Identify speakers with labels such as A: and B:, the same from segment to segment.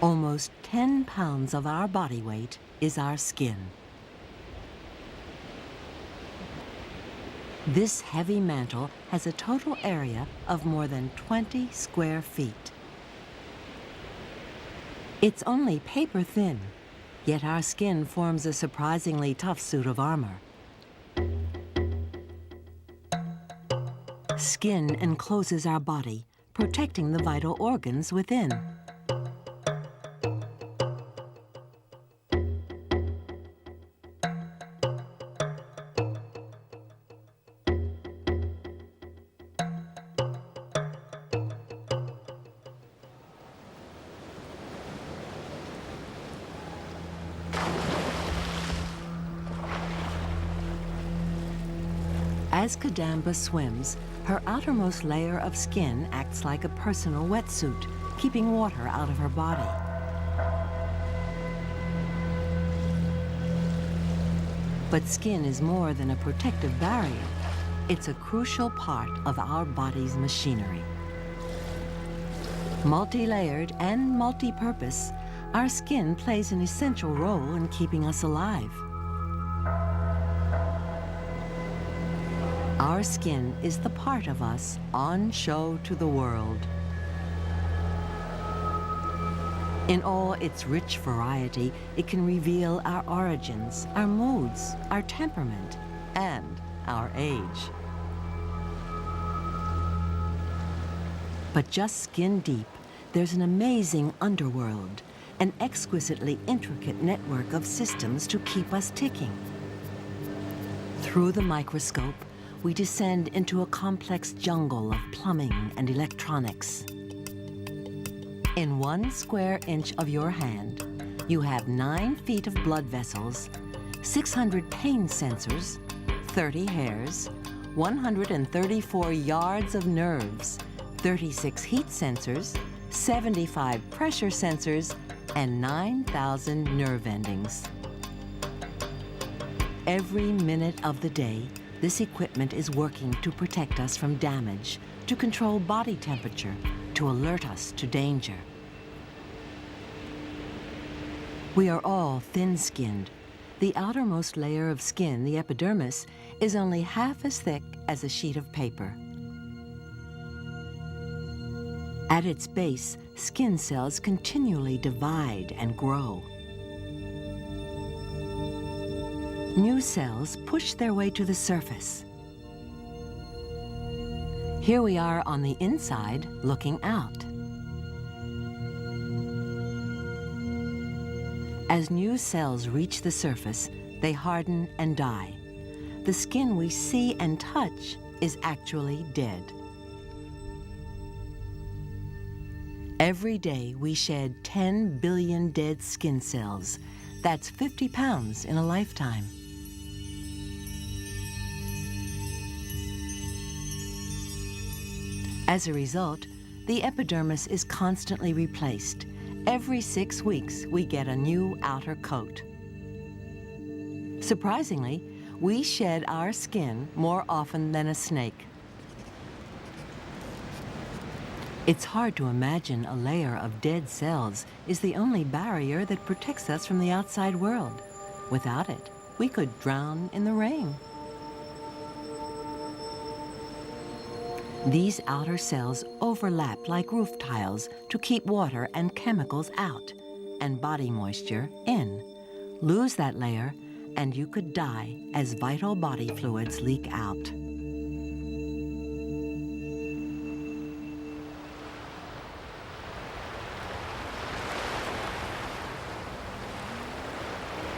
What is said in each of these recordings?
A: Almost 10 pounds of our body weight is our skin. This heavy mantle has a total area of more than 20 square feet. It's only paper thin, yet our skin forms a surprisingly tough suit of armor. Skin encloses our body, protecting the vital organs within. As Kadamba swims, her outermost layer of skin acts like a personal wetsuit, keeping water out of her body. But skin is more than a protective barrier. It's a crucial part of our body's machinery. Multi-layered and multi-purpose, our skin plays an essential role in keeping us alive. Our skin is the part of us on show to the world. In all its rich variety, it can reveal our origins, our moods, our temperament, and our age. But just skin deep, there's an amazing underworld, an exquisitely intricate network of systems to keep us ticking. Through the microscope, we descend into a complex jungle of plumbing and electronics. In 1 square inch of your hand, you have 9 feet of blood vessels, 600 pain sensors, 30 hairs, 134 yards of nerves, 36 heat sensors, 75 pressure sensors, and 9,000 nerve endings. Every minute of the day, this equipment is working to protect us from damage, to control body temperature, to alert us to danger. We are all thin-skinned. The outermost layer of skin, the epidermis, is only half as thick as a sheet of paper. At its base, skin cells continually divide and grow. New cells push their way to the surface. Here we are on the inside, looking out. As new cells reach the surface, they harden and die. The skin we see and touch is actually dead. Every day, we shed 10 billion dead skin cells. That's 50 pounds in a lifetime. As a result, the epidermis is constantly replaced. Every 6 weeks, we get a new outer coat. Surprisingly, we shed our skin more often than a snake. It's hard to imagine a layer of dead cells is the only barrier that protects us from the outside world. Without it, we could drown in the rain. These outer cells overlap like roof tiles to keep water and chemicals out and body moisture in. Lose that layer, and you could die as vital body fluids leak out.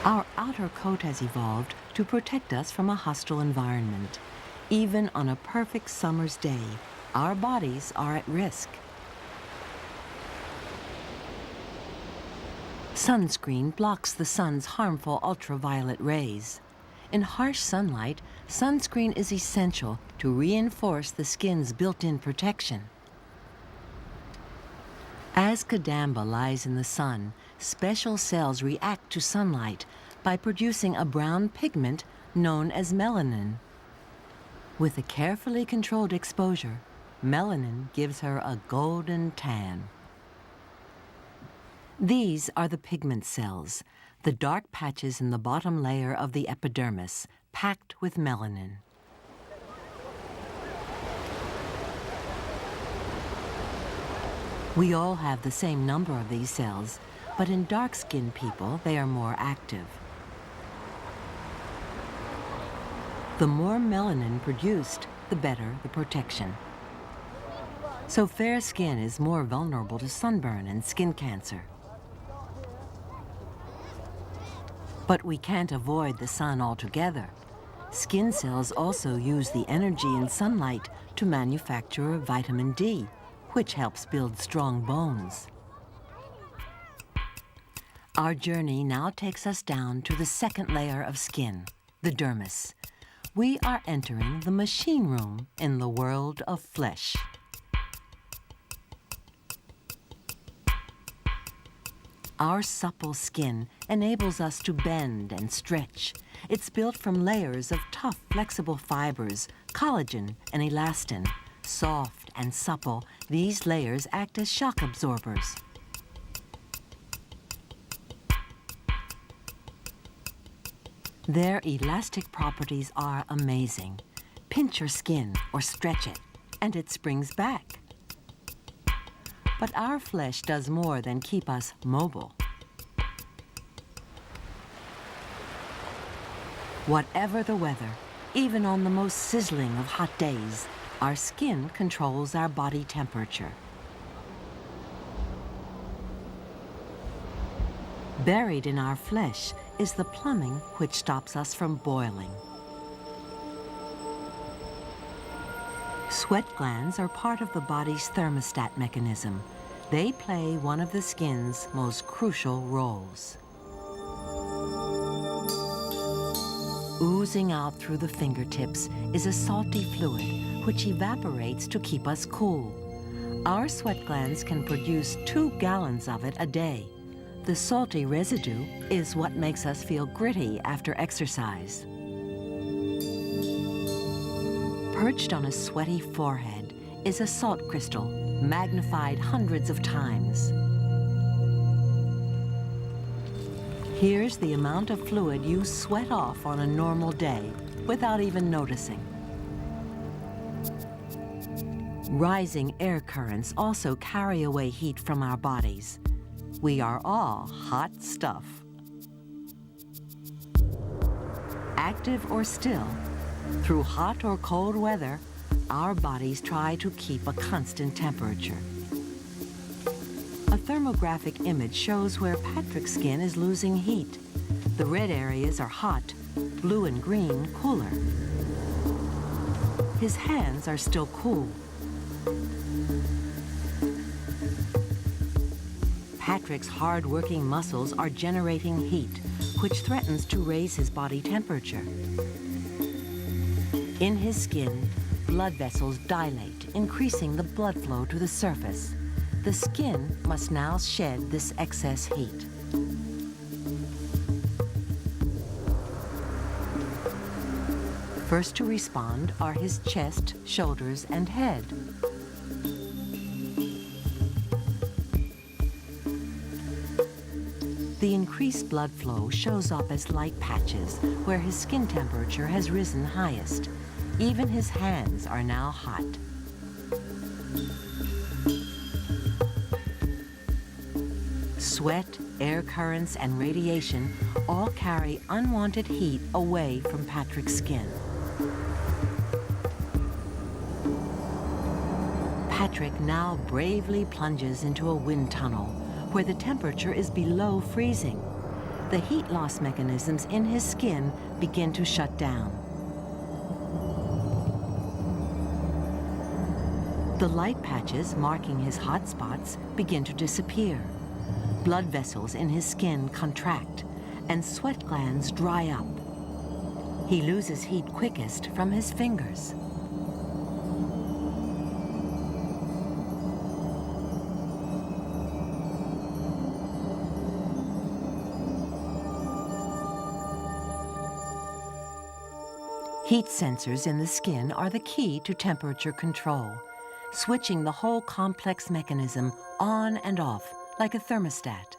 A: Our outer coat has evolved to protect us from a hostile environment. Even on a perfect summer's day, our bodies are at risk. Sunscreen blocks the sun's harmful ultraviolet rays. In harsh sunlight, sunscreen is essential to reinforce the skin's built-in protection. As Kadamba lies in the sun, special cells react to sunlight by producing a brown pigment known as melanin. With a carefully controlled exposure, melanin gives her a golden tan. These are the pigment cells, the dark patches in the bottom layer of the epidermis, packed with melanin. We all have the same number of these cells, but in dark-skinned people, they are more active. The more melanin produced, the better the protection. So fair skin is more vulnerable to sunburn and skin cancer. But we can't avoid the sun altogether. Skin cells also use the energy in sunlight to manufacture vitamin D, which helps build strong bones. Our journey now takes us down to the second layer of skin, the dermis. We are entering the machine room in the world of flesh. Our supple skin enables us to bend and stretch. It's built from layers of tough, flexible fibers, collagen and elastin. Soft and supple, these layers act as shock absorbers. Their elastic properties are amazing. Pinch your skin or stretch it, and it springs back. But our flesh does more than keep us mobile. Whatever the weather, even on the most sizzling of hot days, our skin controls our body temperature. Buried in our flesh is the plumbing which stops us from boiling. Sweat glands are part of the body's thermostat mechanism. They play one of the skin's most crucial roles. Oozing out through the fingertips is a salty fluid which evaporates to keep us cool. Our sweat glands can produce 2 gallons of it a day. The salty residue is what makes us feel gritty after exercise. Perched on a sweaty forehead is a salt crystal, magnified hundreds of times. Here's the amount of fluid you sweat off on a normal day without even noticing. Rising air currents also carry away heat from our bodies. We are all hot stuff. Active or still, through hot or cold weather, our bodies try to keep a constant temperature. A thermographic image shows where Patrick's skin is losing heat. The red areas are hot, blue and green cooler. His hands are still cool. Patrick's hard-working muscles are generating heat, which threatens to raise his body temperature. In his skin, blood vessels dilate, increasing the blood flow to the surface. The skin must now shed this excess heat. First to respond are his chest, shoulders, and head. The increased blood flow shows up as light patches where his skin temperature has risen highest. Even his hands are now hot. Sweat, air currents, and radiation all carry unwanted heat away from Patrick's skin. Patrick now bravely plunges into a wind tunnel where the temperature is below freezing. The heat loss mechanisms in his skin begin to shut down. The light patches marking his hot spots begin to disappear. Blood vessels in his skin contract, and sweat glands dry up. He loses heat quickest from his fingers. Heat sensors in the skin are the key to temperature control, switching the whole complex mechanism on and off like a thermostat.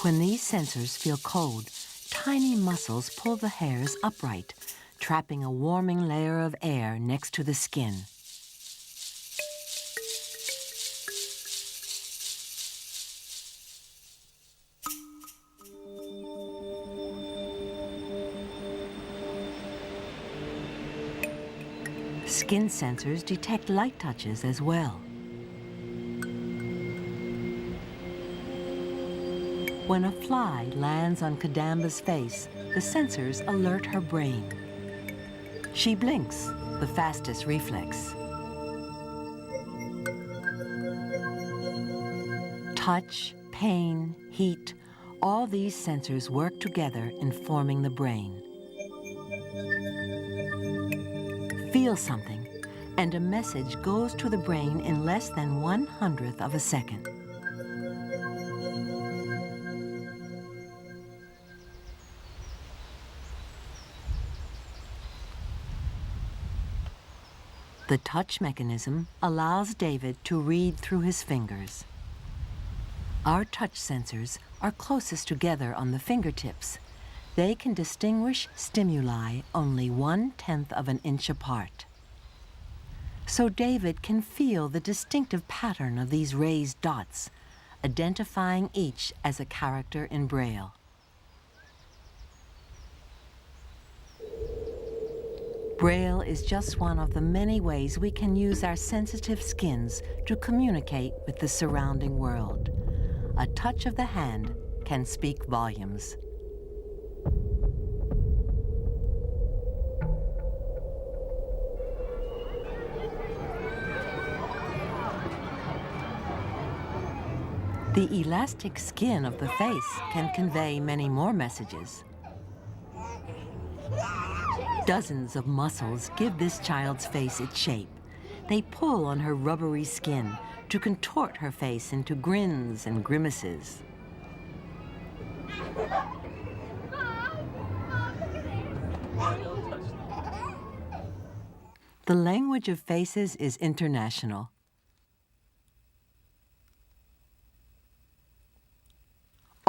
A: When these sensors feel cold, tiny muscles pull the hairs upright, trapping a warming layer of air next to the skin. Skin sensors detect light touches as well. When a fly lands on Kadamba's face, the sensors alert her brain. She blinks, the fastest reflex. Touch, pain, heat, all these sensors work together in forming the brain. Feel something, and a message goes to the brain in less than 1/100th of a second. The touch mechanism allows David to read through his fingers. Our touch sensors are closest together on the fingertips. They can distinguish stimuli only 1/10th of an inch apart. So David can feel the distinctive pattern of these raised dots, identifying each as a character in Braille. Braille is just one of the many ways we can use our sensitive skins to communicate with the surrounding world. A touch of the hand can speak volumes. The elastic skin of the face can convey many more messages. Dozens of muscles give this child's face its shape. They pull on her rubbery skin to contort her face into grins and grimaces. The language of faces is international.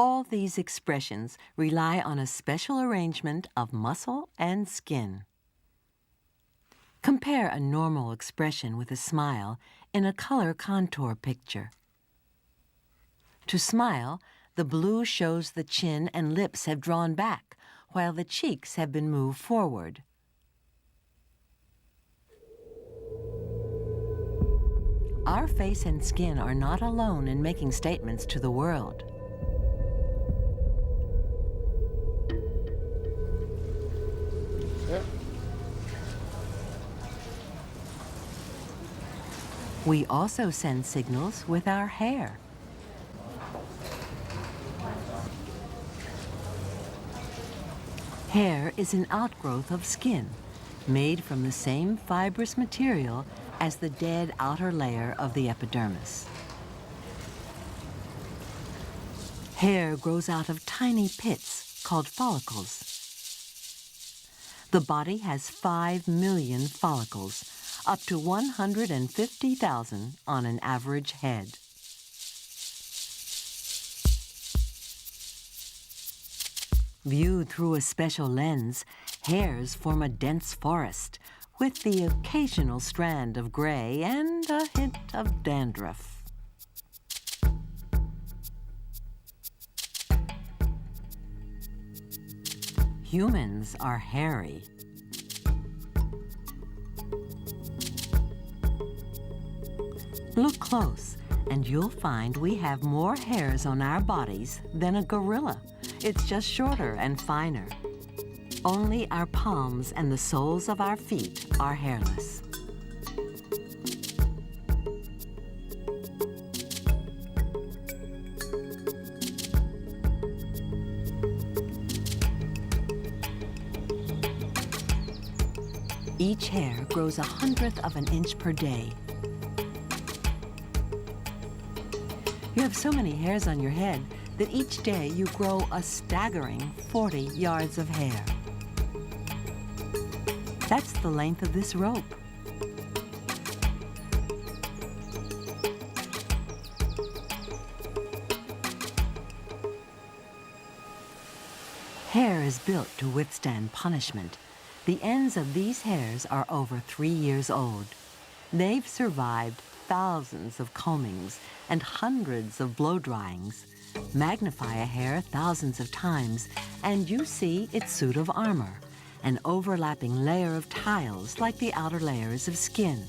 A: All these expressions rely on a special arrangement of muscle and skin. Compare a normal expression with a smile in a color contour picture. To smile, the blue shows the chin and lips have drawn back, while the cheeks have been moved forward. Our face and skin are not alone in making statements to the world. We also send signals with our hair. Hair is an outgrowth of skin, made from the same fibrous material as the dead outer layer of the epidermis. Hair grows out of tiny pits called follicles. The body has 5 million follicles, up to 150,000 on an average head. Viewed through a special lens, hairs form a dense forest, with the occasional strand of gray and a hint of dandruff. Humans are hairy. Look close, and you'll find we have more hairs on our bodies than a gorilla. It's just shorter and finer. Only our palms and the soles of our feet are hairless. Each hair grows 1/100th of an inch per day. You have so many hairs on your head that each day you grow a staggering 40 yards of hair. That's the length of this rope. hair is built to withstand punishment. The ends of these hairs are over 3 years old. They've survived thousands of combings and hundreds of blow-dryings. Magnify a hair thousands of times, and you see its suit of armor, an overlapping layer of tiles like the outer layers of skin.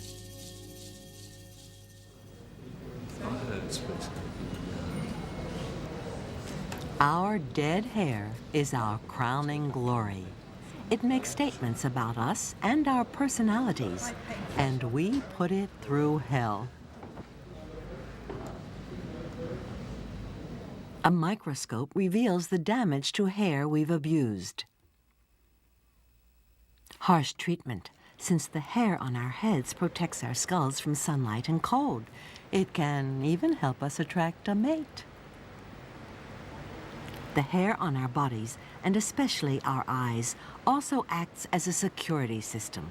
A: Our dead hair is our crowning glory. It makes statements about us and our personalities, and we put it through hell. A microscope reveals the damage to hair we've abused. Harsh treatment, since the hair on our heads protects our skulls from sunlight and cold. It can even help us attract a mate. The hair on our bodies, and especially our eyes, also acts as a security system.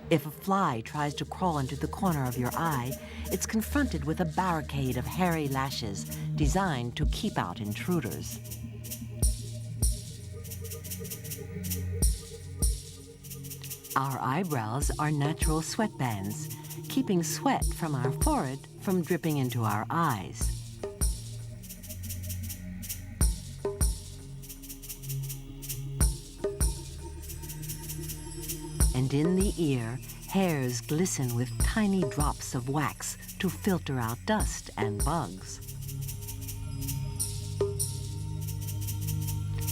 A: If a fly tries to crawl into the corner of your eye, it's confronted with a barricade of hairy lashes designed to keep out intruders. Our eyebrows are natural sweatbands, keeping sweat from our forehead from dripping into our eyes. And in the ear, hairs glisten with tiny drops of wax to filter out dust and bugs.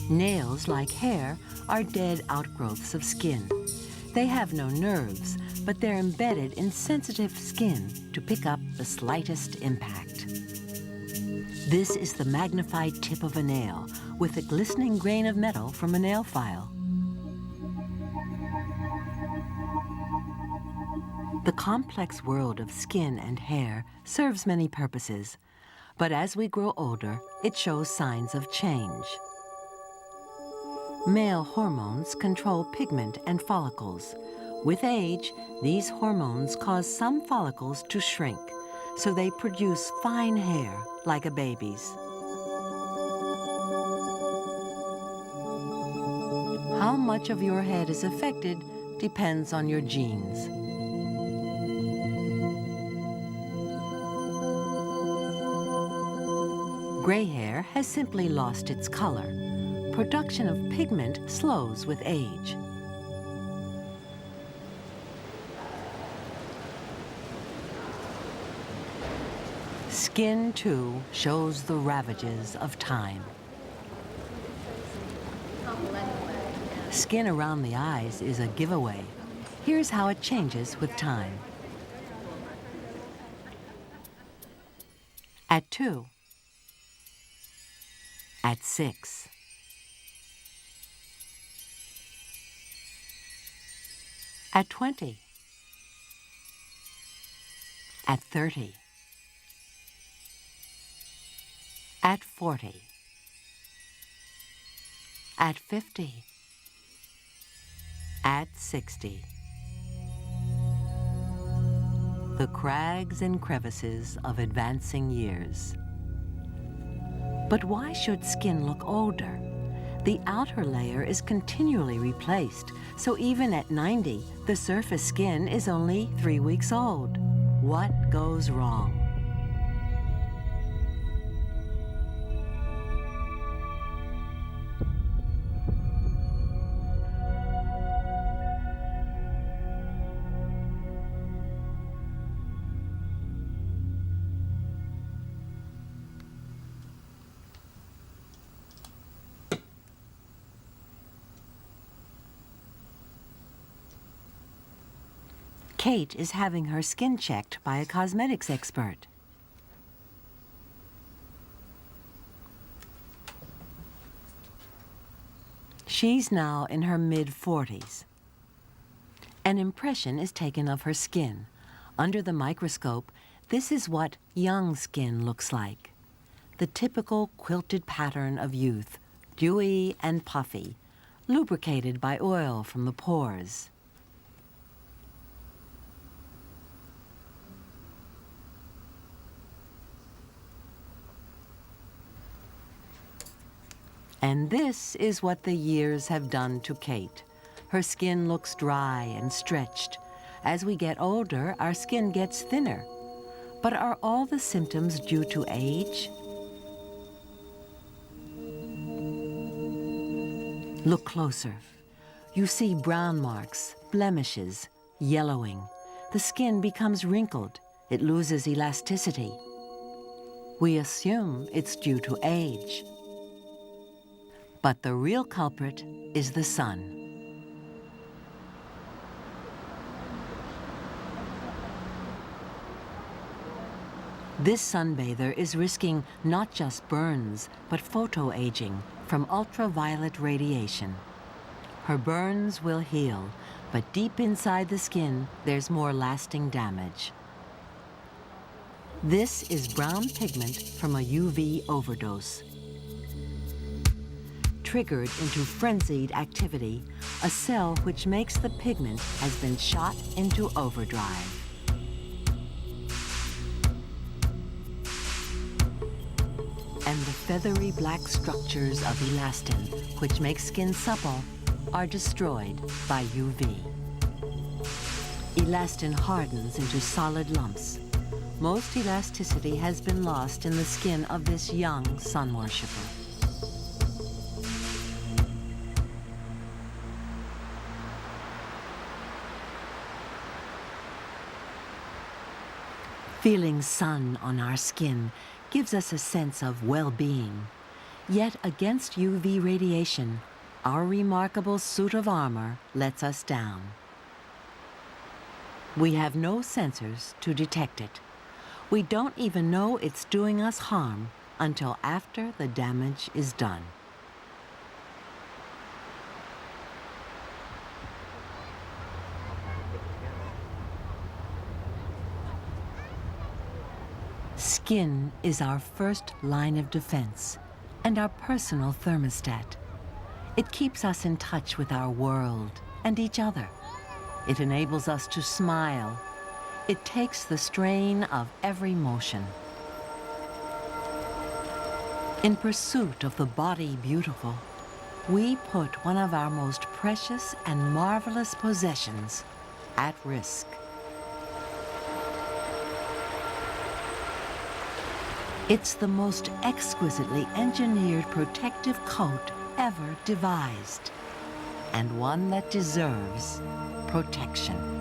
A: Nails, like hair, are dead outgrowths of skin. They have no nerves, but they're embedded in sensitive skin to pick up the slightest impact. This is the magnified tip of a nail with a glistening grain of metal from a nail file. The complex world of skin and hair serves many purposes, but as we grow older, it shows signs of change. Male hormones control pigment and follicles. With age, these hormones cause some follicles to shrink, so they produce fine hair like a baby's. How much of your head is affected depends on your genes. Gray hair has simply lost its color. Production of pigment slows with age. Skin, too, shows the ravages of time. Skin around the eyes is a giveaway. Here's how it changes with time. At 2. At 6. At 20. At 30. At 40. At 50. At 60. The crags and crevices of advancing years. But why should skin look older? The outer layer is continually replaced, so even at 90, the surface skin is only 3 weeks old. What goes wrong? Kate is having her skin checked by a cosmetics expert. She's now in her mid-40s. An impression is taken of her skin. Under the microscope, this is what young skin looks like. The typical quilted pattern of youth, dewy and puffy, lubricated by oil from the pores. And this is what the years have done to Kate. Her skin looks dry and stretched. As we get older, our skin gets thinner. But are all the symptoms due to age? Look closer. You see brown marks, blemishes, yellowing. The skin becomes wrinkled. It loses elasticity. We assume it's due to age. But the real culprit is the sun. This sunbather is risking not just burns, but photoaging from ultraviolet radiation. Her burns will heal, but deep inside the skin, there's more lasting damage. This is brown pigment from a UV overdose. Triggered into frenzied activity, a cell which makes the pigment has been shot into overdrive. And the feathery black structures of elastin, which make skin supple, are destroyed by UV. Elastin hardens into solid lumps. Most elasticity has been lost in the skin of this young sun worshipper. Feeling sun on our skin gives us a sense of well-being. Yet against UV radiation, our remarkable suit of armor lets us down. We have no sensors to detect it. We don't even know it's doing us harm until after the damage is done. Skin is our first line of defense and our personal thermostat. It keeps us in touch with our world and each other. It enables us to smile. It takes the strain of every motion. In pursuit of the body beautiful, we put one of our most precious and marvelous possessions at risk. It's the most exquisitely engineered protective coat ever devised, and one that deserves protection.